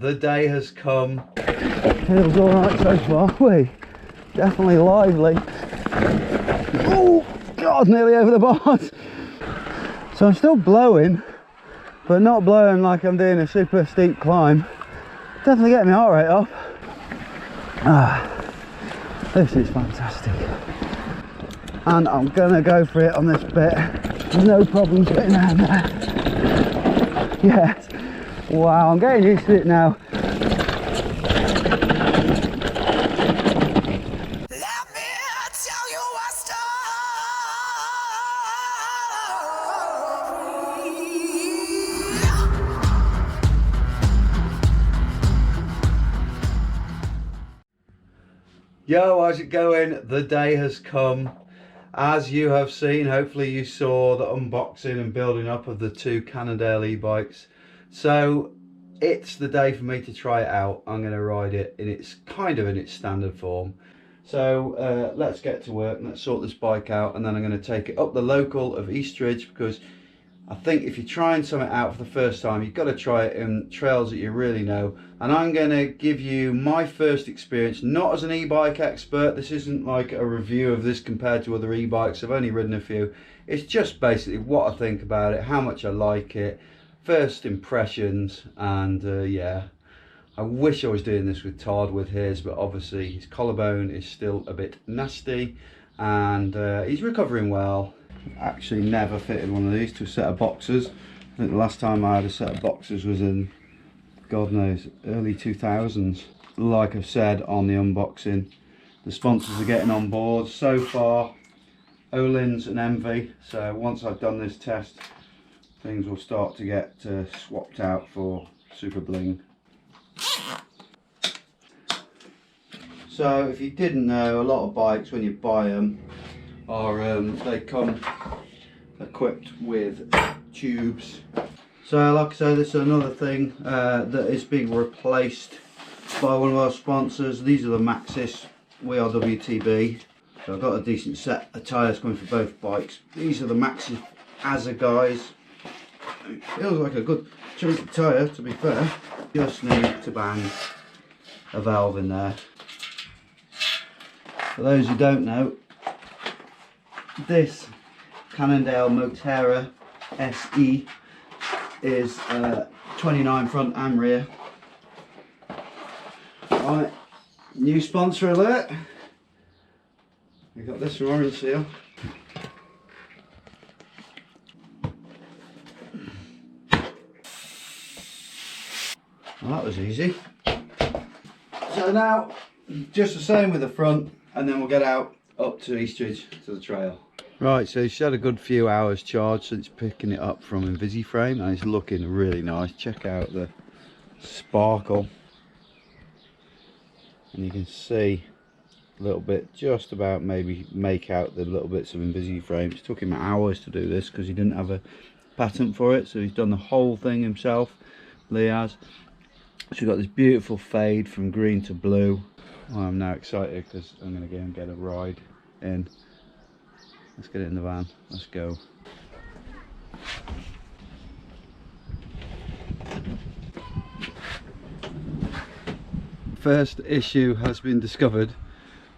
the day has come. Feels alright so far, we definitely lively. Oh god, nearly over the bars. So I'm still blowing, but not blowing like I'm doing a super steep climb. Definitely getting my heart rate up. This is fantastic. And I'm gonna go for it on this bit. No problems getting down there. Yes. Wow, I'm getting used to it now. Yo, how's it going? The day has come. As you have seen, hopefully you saw the unboxing and building up of the two Cannondale e-bikes. So it's the day for me to try it out. I'm going to ride it in its standard form. So let's get to work and let's sort this bike out, and then I'm going to take it up the local of Eastridge, because I think if you're trying something out for the first time, you've got to try it in trails that you really know. And I'm going to give you my first experience, not as an e-bike expert. This isn't like a review of this compared to other e-bikes. I've only ridden a few. It's just basically what I think about it, how much I like it, first impressions, and yeah. I wish I was doing this with Todd with his, but obviously his collarbone is still a bit nasty, and he's recovering well. Actually never fitted one of these to a set of boxers. I think the last time I had a set of boxers was in, God knows, early 2000s. Like I've said on the unboxing, the sponsors are getting on board so far, Olin's and Envy. So once I've done this test, things will start to get swapped out for Super Bling. So if you didn't know, a lot of bikes when you buy them are they come equipped with tubes. So like I say, this is another thing that is being replaced by one of our sponsors. These are the Maxxis. We are WTB, so I've got a decent set of tyres coming for both bikes. These are the Maxxis vguys. It feels like a good chunk of tyre, to be fair. Just need to bang a valve in there. For those who don't know, this Cannondale Moterra SE is 29 front and rear. Right, new sponsor alert. We got this from Orange Seal. Well, that was easy. So now, just the same with the front, and then we'll get out up to Eastridge to the trail. Right, so it's had a good few hours charged since picking it up from Invisiframe, and it's looking really nice. Check out the sparkle, and you can see a little bit, just about maybe make out the little bits of Invisiframe. It took him hours to do this because he didn't have a patent for it, so he's done the whole thing himself, Lee has. So we've got this beautiful fade from green to blue. Well, I'm now excited because I'm going to go and get a ride in. Let's get it in the van, let's go. First issue has been discovered.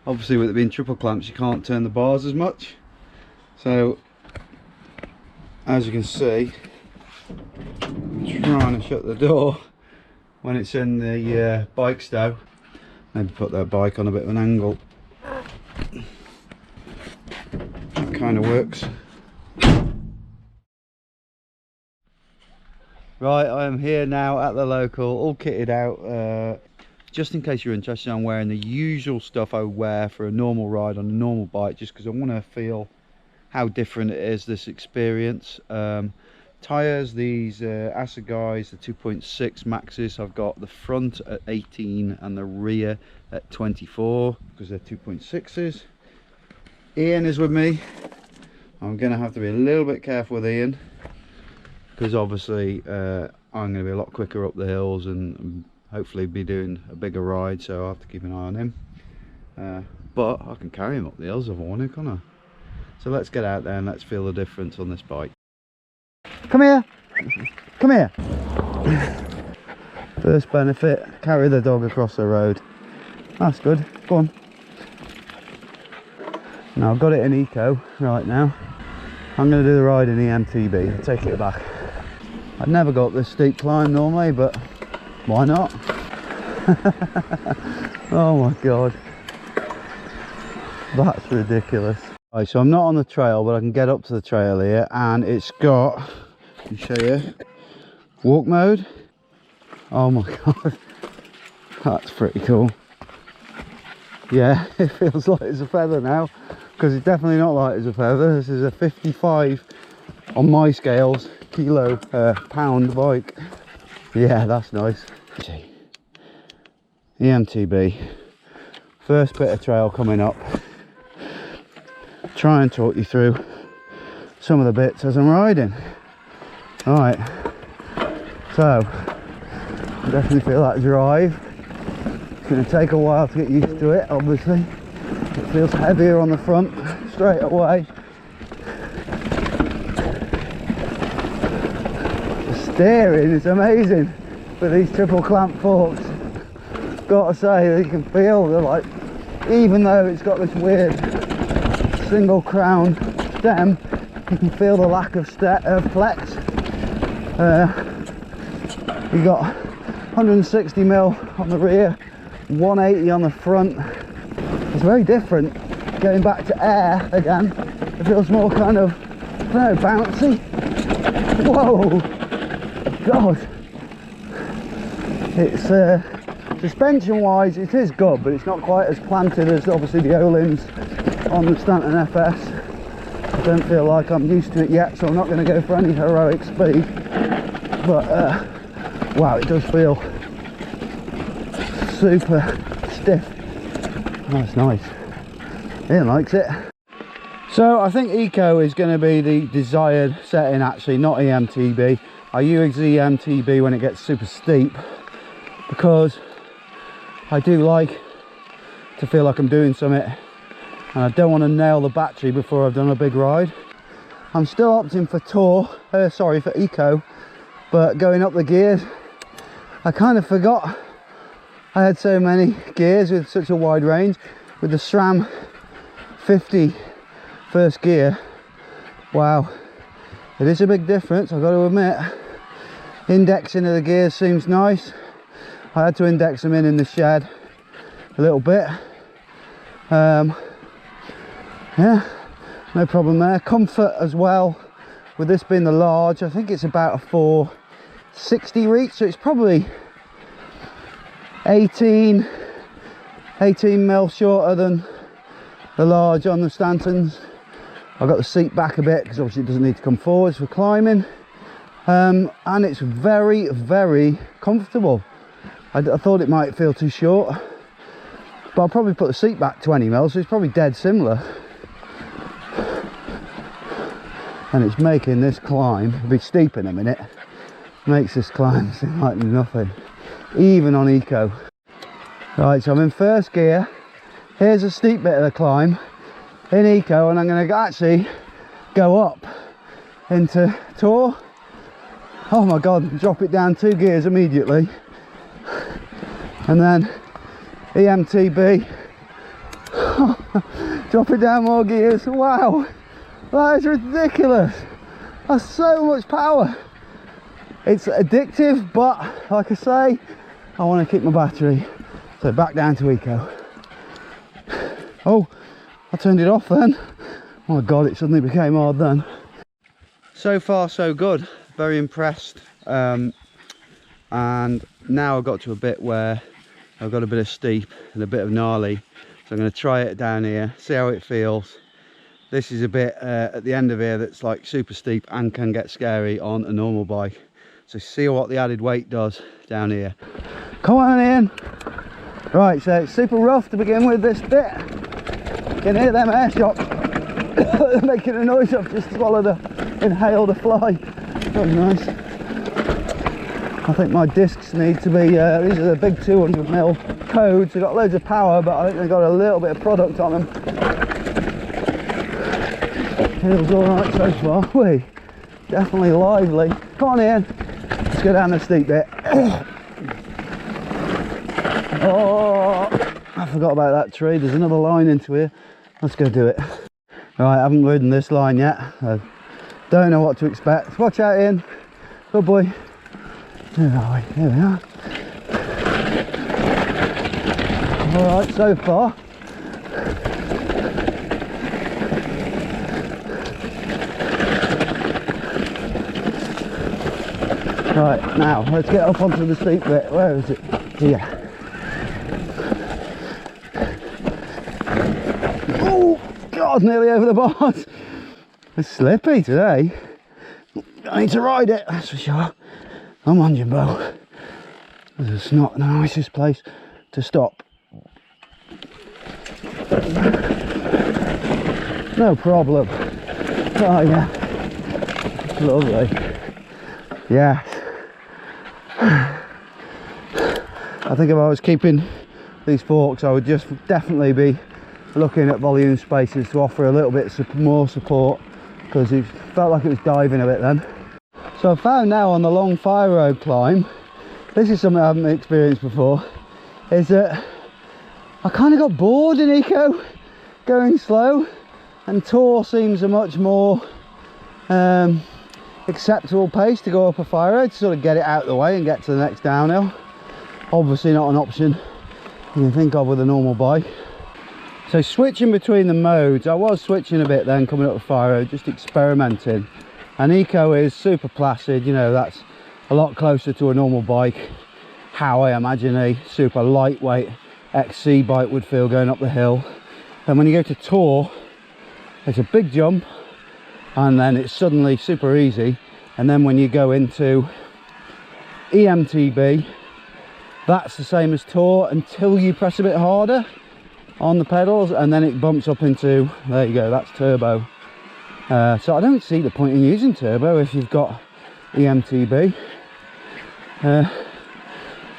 Obviously with it being triple clamps, you can't turn the bars as much. So, as you can see, I'm trying to shut the door when it's in the bike stow. Maybe put that bike on a bit of an angle. That kind of works. Right, I am here now at the local, all kitted out. Just in case you're interested, I'm wearing the usual stuff I wear for a normal ride on a normal bike, just because I want to feel how different it is, this experience. Tyres, these vguys, the 2.6 Maxxis. I've got the front at 18 and the rear at 24 because they're 2.6s. Ian is with me. I'm going to have to be a little bit careful with Ian because obviously I'm going to be a lot quicker up the hills and hopefully be doing a bigger ride, so I'll have to keep an eye on him. But I can carry him up the hills if I want to, can't I? So let's get out there and let's feel the difference on this bike. Come here. Come here. First benefit, carry the dog across the road. That's good. Go on. Now I've got it in eco right now. I'm going to do the ride in EMTB. I'll take it back. I'd never go up this steep climb normally, but why not? Oh my god, that's ridiculous. Right, so I'm not on the trail, but I can get up to the trail here, and it's got, let me show you, walk mode. Oh my god, that's pretty cool. Yeah, it feels light as a feather now, because it's definitely not light as a feather. This is a 55 on my scales kilo pound bike. Yeah, that's nice. EMTB, first bit of trail coming up. Try and talk you through some of the bits as I'm riding. Alright, so I definitely feel that drive. It's going to take a while to get used to it, obviously. It feels heavier on the front straight away. The steering is amazing with these triple clamp forks. Gotta say, you can feel they're like, even though it's got this weird single crown stem, you can feel the lack of flex. You got 160mm on the rear, 180 on the front. It's very different. Going back to air again, it feels more kind of, I don't know, bouncy. Whoa, god. It's suspension wise, it is good, but it's not quite as planted as obviously the O-limbs on the Stanton FS. I don't feel like I'm used to it yet, so I'm not going to go for any heroic speed. But wow, it does feel super stiff. That's nice. Ian likes it. So I think eco is going to be the desired setting, actually, not EMTB. I use EMTB when it gets super steep, because I do like to feel like I'm doing something, and I don't want to nail the battery before I've done a big ride. I'm still opting for for eco, but going up the gears, I kind of forgot I had so many gears with such a wide range. With the SRAM 50 first gear, wow, it is a big difference, I've got to admit. Indexing of the gears seems nice. I had to index them in the shed a little bit. Yeah, no problem there. Comfort as well, with this being the large, I think it's about a 460 reach, so it's probably 18 mil shorter than the large on the Stantons. I've got the seat back a bit because obviously it doesn't need to come forwards for climbing, and it's very, very comfortable. I thought it might feel too short, but I'll probably put the seat back 20 mil, so it's probably dead similar. And it's making this climb, it'll be steep in a minute, makes this climb seem like nothing, even on eco. Right, so I'm in first gear. Here's a steep bit of the climb in eco, and I'm going to actually go up into tour. Oh my god, drop it down 2 gears immediately, and then EMTB, drop it down more gears. Wow, that is ridiculous. That's so much power. It's addictive, but like I say, I want to keep my battery, so back down to eco. Oh, I turned it off then. Oh my god, it suddenly became hard then. So far so good, very impressed. And now I've got to a bit where I've got a bit of steep and a bit of gnarly, so I'm going to try it down here, see how it feels. This is a bit at the end of here that's like super steep and can get scary on a normal bike, so see what the added weight does down here. Come on in. Right, so it's super rough to begin with, this bit. You can hear them air shocks making a noise. I've just inhaled a fly. That was nice. I think my discs need to be, these are the big 200mm codes. They've got loads of power, but I think they've got a little bit of product on them. Feels alright so far. Wee, definitely lively. Come on in, let's go down the steep bit. Oh, I forgot about that tree. There's another line into here. Let's go do it. Right, I haven't ridden this line yet. I don't know what to expect. Watch out, Ian. Good boy. Where are we? Here we are. Alright, so far. Right, now let's get up onto the steep bit. Where is it? Here. Oh God, nearly over the bars. It's slippy today. I need to ride it, that's for sure. Come on, Jimbo. This is not the nicest place to stop. No problem. Oh yeah, lovely. Yes. I think if I was keeping these forks, I would just definitely be looking at volume spaces to offer a little bit more support, because it felt like it was diving a bit then. So I found now on the long fire road climb, this is something I haven't experienced before, is that I kind of got bored in eco going slow, and tour seems a much more acceptable pace to go up a fire road, to sort of get it out of the way and get to the next downhill. Obviously not an option you can think of with a normal bike. So switching between the modes, I was switching a bit then coming up the fire road, just experimenting. And eco is super placid, you know, that's a lot closer to a normal bike, how I imagine a super lightweight XC bike would feel going up the hill. And when you go to tour, it's a big jump and then it's suddenly super easy. And then when you go into EMTB, that's the same as tour until you press a bit harder on the pedals, and then it bumps up into, there you go, that's turbo. So I don't see the point in using turbo if you've got EMTB.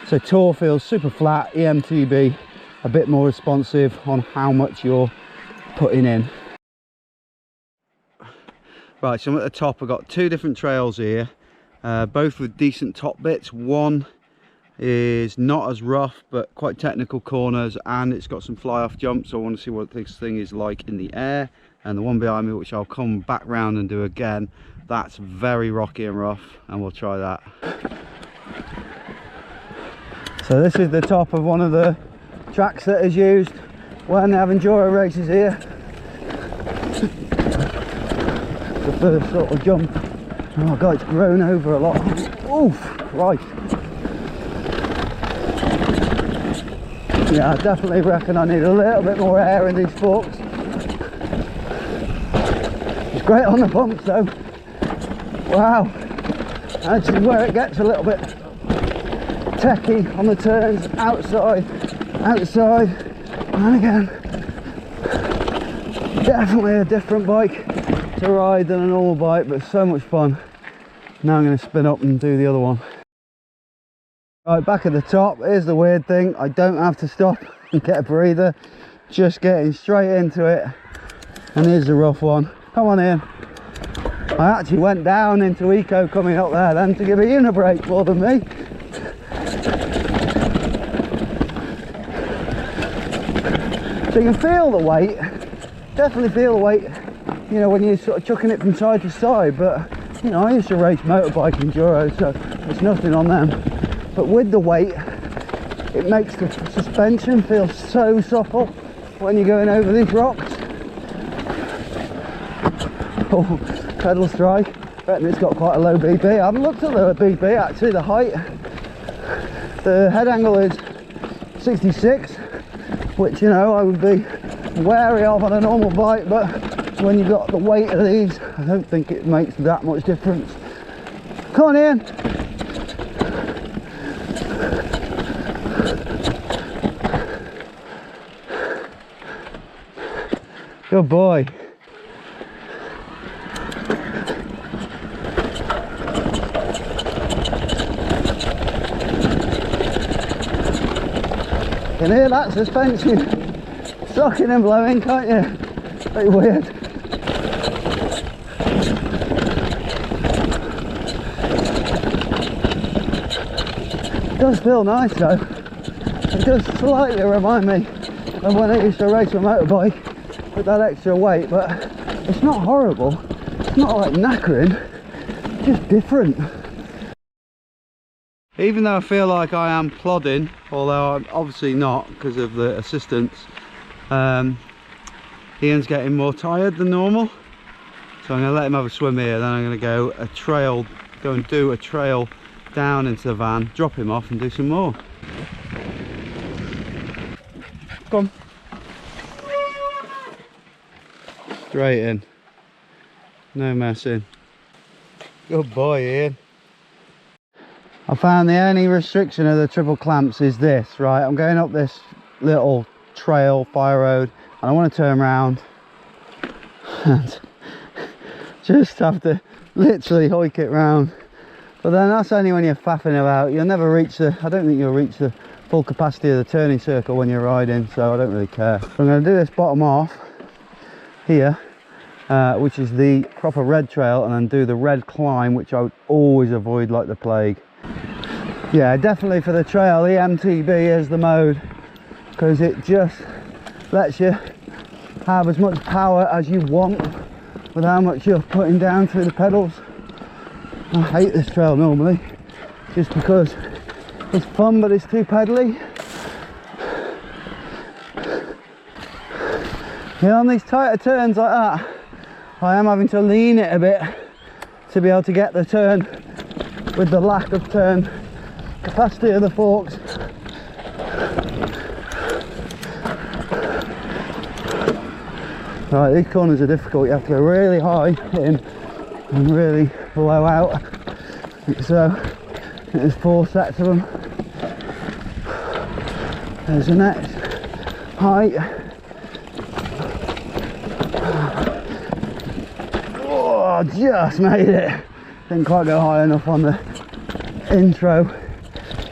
So tour feels super flat, EMTB a bit more responsive on how much you're putting in. Right, so I'm at the top. I've got two different trails here, both with decent top bits. One is not as rough but quite technical corners, and it's got some fly off jumps, so I want to see what this thing is like in the air. And the one behind me, which I'll come back round and do again, that's very rocky and rough, and we'll try that. So this is the top of one of the tracks that is used when they have enduro races here. The first sort of jump. Oh God, it's grown over a lot. Oof, right. Yeah, I definitely reckon I need a little bit more air in these forks. It's great on the bumps though. Wow. And this is where it gets a little bit techie on the turns, outside, outside, and again. Definitely a different bike to ride than a normal bike, but so much fun. Now I'm going to spin up and do the other one. Right, back at the top. Here's the weird thing, I don't have to stop and get a breather, just getting straight into it. And here's the rough one. Come on in. I actually went down into eco coming up there then to give Ian a break more than me. So you can feel the weight, definitely feel the weight, you know, when you're sort of chucking it from side to side. But you know, I used to race motorbike enduro, so it's nothing on them. But with the weight, it makes the suspension feel so supple when you're going over these rocks. Oh, pedal strike, reckon it's got quite a low BP. I haven't looked at the BP actually, the height. The head angle is 66, which, you know, I would be wary of on a normal bike, but when you've got the weight of these, I don't think it makes that much difference. Come on in. Good boy. You can hear that suspension sucking and blowing, can't you? Very weird. It does feel nice though. It does slightly remind me of when I used to race a motorbike with that extra weight, but it's not horrible. It's not like knackering, it's just different. Even though I feel like I am plodding, although I'm obviously not because of the assistance, Ian's getting more tired than normal. So I'm going to let him have a swim here, then I'm going to go and do a trail down into the van, drop him off and do some more. Come. Straight in. No messing. Good boy, Ian. I found the only restriction of the triple clamps is this, right? I'm going up this little trail, fire road, and I want to turn around and just have to literally hoik it round. But then that's only when you're faffing about. You'll never reach I don't think you'll reach the full capacity of the turning circle when you're riding, so I don't really care. So I'm going to do this bottom off here, which is the proper red trail, and then do the red climb, which I would always avoid like the plague. Yeah, definitely for the trail, the MTB is the mode, because it just lets you have as much power as you want with how much you're putting down through the pedals. I hate this trail normally, just because it's fun but it's too pedally. Yeah, on these tighter turns like that, I am having to lean it a bit to be able to get the turn with the lack of turn capacity of the forks. Right, these corners are difficult. You have to go really high in and really low out. So there's 4 sets of them. There's the next height. Oh, just made it. Didn't quite go high enough on the intro.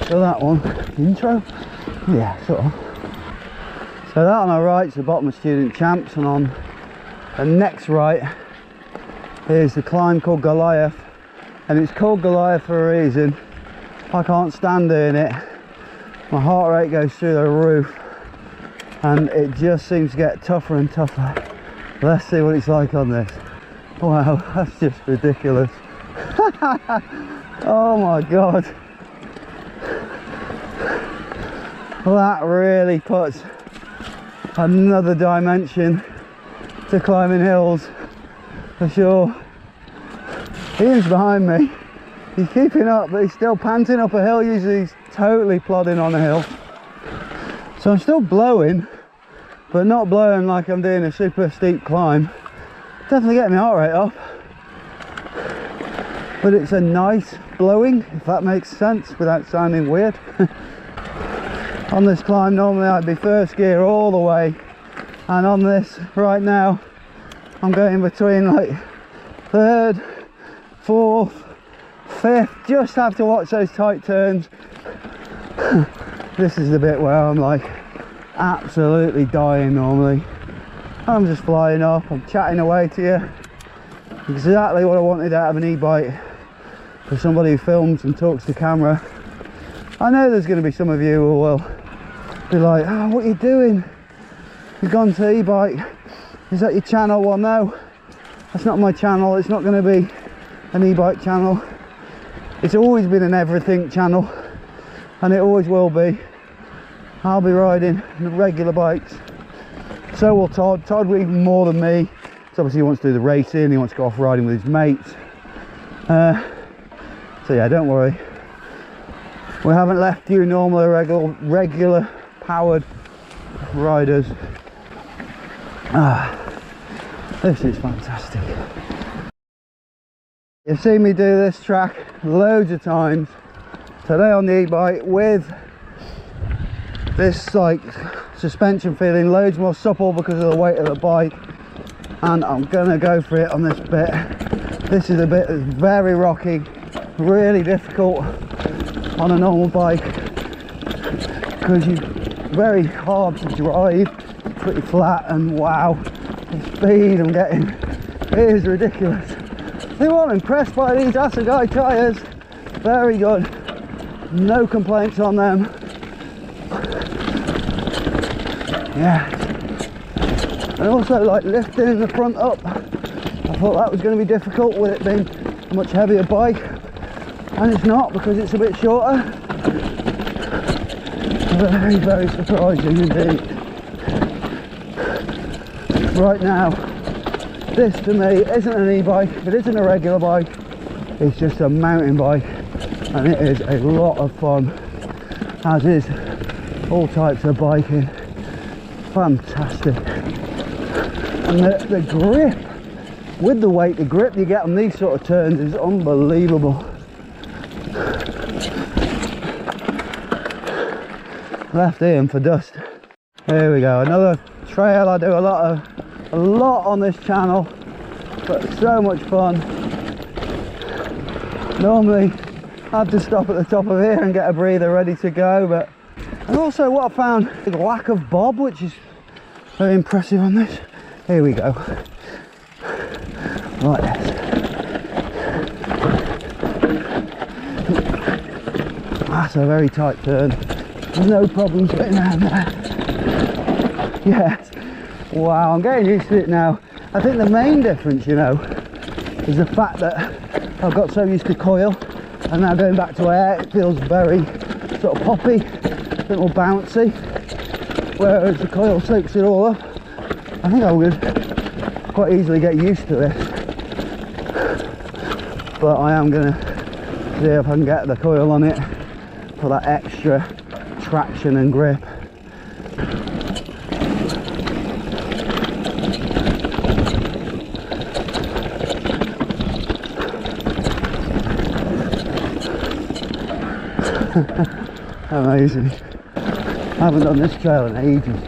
So that one, intro? Yeah, sort of. So that on our right is the bottom of Student Champs, and on the next right is the climb called Goliath, and it's called Goliath for a reason. I can't stand doing it. My heart rate goes through the roof, and it just seems to get tougher and tougher. Let's see what it's like on this. Wow, that's just ridiculous. Oh my god. That really puts another dimension to climbing hills for sure. Ian's behind me. He's keeping up, but he's still panting up a hill. Usually he's totally plodding on a hill. So I'm still blowing, but not blowing like I'm doing a super steep climb. Definitely getting my heart rate up, but it's a nice blowing, if that makes sense without sounding weird. On this climb normally I'd be first gear all the way, and on this right now I'm going between like 3rd, 4th, 5th. Just have to watch those tight turns. This is the bit where I'm like absolutely dying normally. I'm just flying up, I'm chatting away to you. Exactly what I wanted out of an e-bike, for somebody who films and talks to camera. I know there's going to be some of you who will be like, oh, what are you doing? You've gone to e-bike. Is that your channel? Well, no, that's not my channel. It's not going to be an e-bike channel. It's always been an everything channel, and it always will be. I'll be riding regular bikes. So will Todd. Todd will even more than me. So obviously he wants to do the racing, he wants to go off riding with his mates. So yeah, don't worry. We haven't left you normal, regular powered riders. This is fantastic. You've seen me do this track loads of times. Today on the e-bike with this like suspension feeling loads more supple because of the weight of the bike, and I'm gonna go for it on this bit. This is a bit that's very rocky, really difficult on a normal bike because you're very hard to drive, pretty flat, and wow, the speed I'm getting is ridiculous. I'm impressed by these Assegai tyres, very good, no complaints on them. Yeah. And also like lifting the front up, I thought that was going to be difficult with it being a much heavier bike, and it's not, because it's a bit shorter. Very, very surprising indeed. Right now, this to me isn't an e-bike, it isn't a regular bike, it's just a mountain bike, and it is a lot of fun, as is all types of biking. Fantastic. And the grip, with the weight, the grip you get on these sort of turns is unbelievable. Left in for dust. Here we go, another trail. I do a lot on this channel, but so much fun. Normally I have to stop at the top of here and get a breather ready to go, but and also what I found, the lack of bob, which is very impressive on this. Here we go, like this. That's a very tight turn. There's no problems getting around there. Yes. Wow, I'm getting used to it now. I think the main difference, you know, is the fact that I've got so used to coil, and now going back to air, it feels very sort of poppy, a bit more bouncy, whereas the coil soaks it all up. I think I would quite easily get used to this, but I am going to see if I can get the coil on it for that extra traction and grip. Amazing. I haven't done this trail in ages.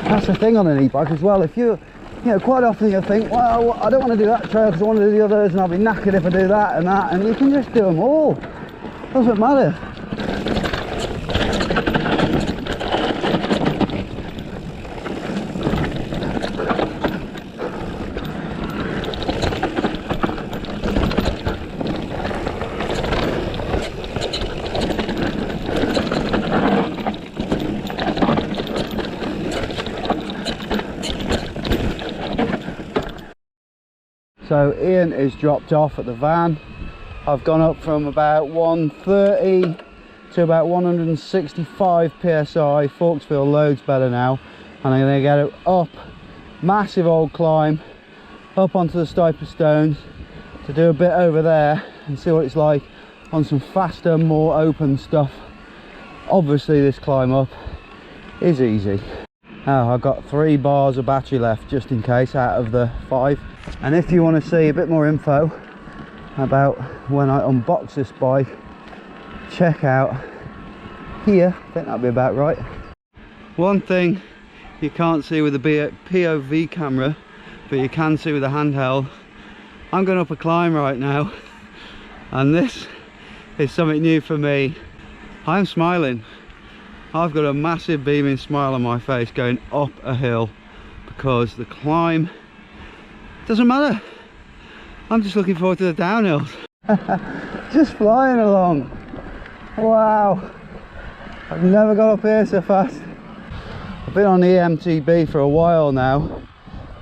That's the thing on an e-bike as well. If you know, quite often you think, well, I don't want to do that trail because I want to do the others, and I'll be knackered if I do that and that, and you can just do them all. Doesn't matter. So Ian is dropped off at the van. I've gone up from about 130 to about 165 psi. Forks feel loads better now, and I'm going to get it up, massive old climb, up onto the Stiper Stones to do a bit over there and see what it's like on some faster, more open stuff. Obviously this climb up is easy. Now I've got 3 bars of battery left just in case out of the 5. And if you want to see a bit more info about when I unbox this bike, check out here. I think that'll be about right. One thing you can't see with the POV camera, but you can see with the handheld, I'm going up a climb right now, and this is something new for me. I'm smiling. I've got a massive beaming smile on my face going up a hill, because the climb doesn't matter. I'm just looking forward to the downhills. Just flying along. Wow. I've never got up here so fast. I've been on the EMTB for a while now.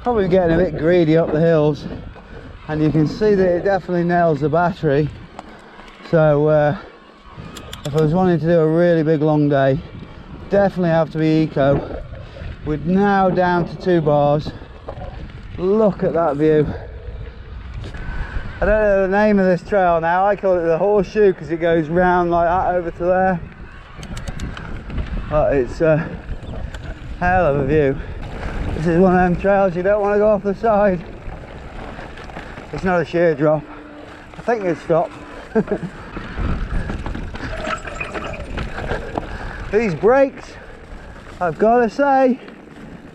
Probably getting a bit greedy up the hills. And you can see that it definitely nails the battery. So if I was wanting to do a really big long day, definitely have to be eco. We're now down to 2 bars. Look at that view. I don't know the name of this trail now. I call it the horseshoe because it goes round like that over to there. But it's a hell of a view. This is one of them trails you don't want to go off the side. It's not a sheer drop. I think it's stopped. These brakes, I've got to say,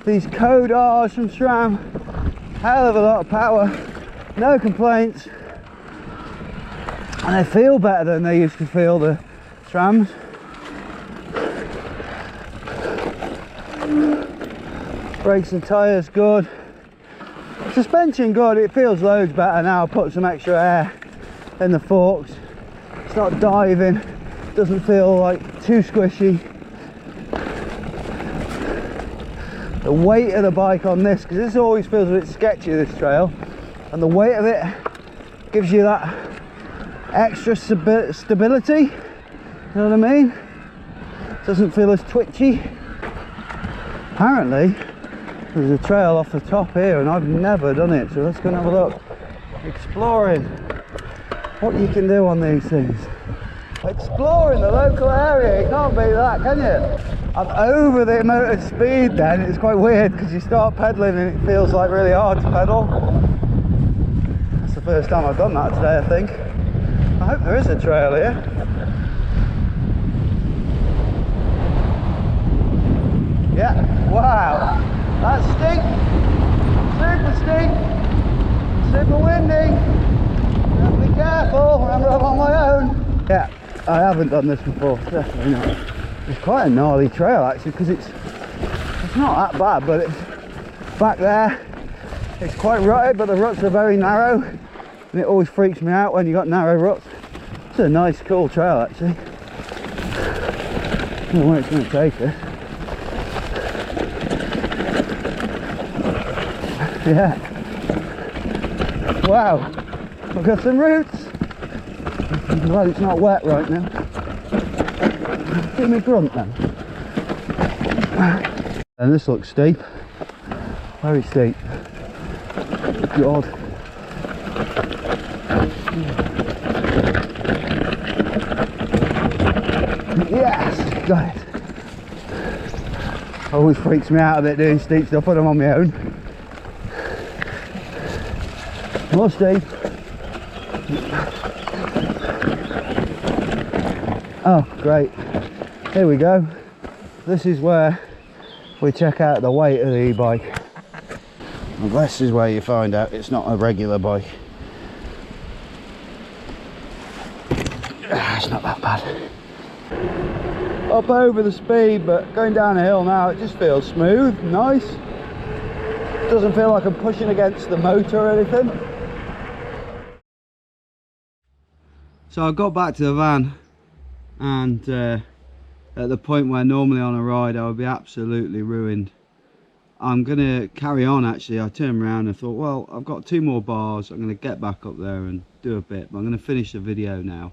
these Code R's from SRAM, hell of a lot of power, no complaints, and they feel better than they used to feel, the SRAMs. Brakes and tyres good, suspension good. It feels loads better now. I put some extra air in the forks. It's not diving, doesn't feel like too squishy. the weight of the bike on this, because this always feels a bit sketchy, this trail, and the weight of it gives you that extra stability, you know what I mean? Doesn't feel as twitchy. Apparently there's a trail off the top here and I've never done it, so let's go and have a look. Exploring what you can do on these things. Exploring the local area, you can't beat that, can you? I'm over the amount of speed then. It's quite weird because you start pedaling and it feels like really hard to pedal. That's the first time I've done that today, I think. I hope there is a trail here. Yeah, wow, that's steep, super steep, super windy. You have to be careful, remember I'm on my own. Yeah, I haven't done this before, definitely not. It's quite a gnarly trail actually, because it's not that bad, but it's back there. It's quite rutted, but the ruts are very narrow, and it always freaks me out when you got narrow ruts. It's a nice, cool trail actually. I don't know where it's going to take us. Yeah. Wow. I've got some roots. I'm glad it's not wet right now. Give me grunt then. And this looks steep. Very steep. God. Yes! Got it. Always freaks me out a bit doing steep stuff when I'm on my own. More steep. Oh, great. Here we go. This is where we check out the weight of the e-bike. And this is where you find out it's not a regular bike. It's not that bad. Up over the speed, but going down a hill now, it just feels smooth, nice. Doesn't feel like I'm pushing against the motor or anything. So I got back to the van, and at the point where normally on a ride I would be absolutely ruined. I'm going to carry on actually. I turned around and thought, well, I've got 2 more bars, I'm going to get back up there and do a bit, but I'm going to finish the video now.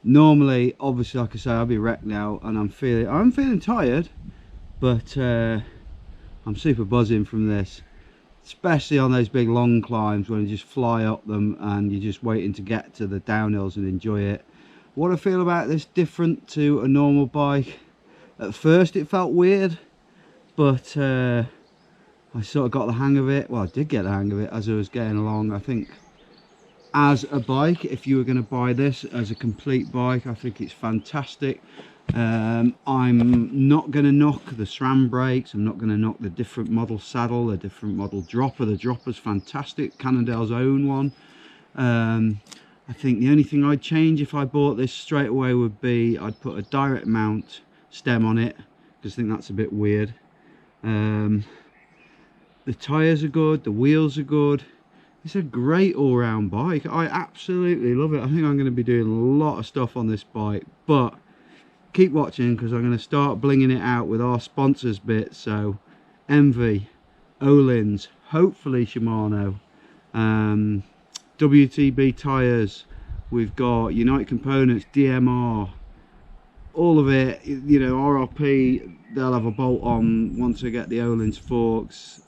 Normally, obviously, like I say, I'll be wrecked now, and I'm feeling tired, but I'm super buzzing from this. Especially on those big long climbs when you just fly up them and you're just waiting to get to the downhills and enjoy it. What I feel about this different to a normal bike. At first it felt weird, but I sort of got the hang of it. Well, I did get the hang of it as I was getting along. I think as a bike, if you were going to buy this as a complete bike, I think it's fantastic. I'm not going to knock the SRAM brakes, I'm not going to knock the different model saddle, the different model dropper. The dropper's fantastic, Cannondale's own one. I think the only thing I'd change if I bought this straight away would be I'd put a direct mount stem on it, because I think that's a bit weird. The tyres are good, the wheels are good. It's a great all-round bike. I absolutely love it. I think I'm going to be doing a lot of stuff on this bike, but keep watching because I'm going to start blinging it out with our sponsors bit. So MV, Öhlins, hopefully Shimano, WTB tyres, we've got United Components, DMR, all of it, you know, RRP, they'll have a bolt on once I get the Öhlins forks.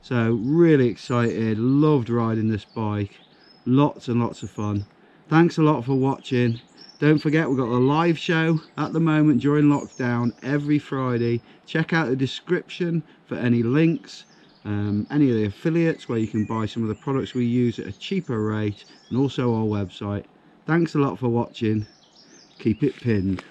So really excited, loved riding this bike, lots and lots of fun. Thanks a lot for watching. Don't forget, we've got a live show at the moment during lockdown every Friday. Check out the description for any links, any of the affiliates where you can buy some of the products we use at a cheaper rate, and also our website. Thanks a lot for watching. Keep it pinned.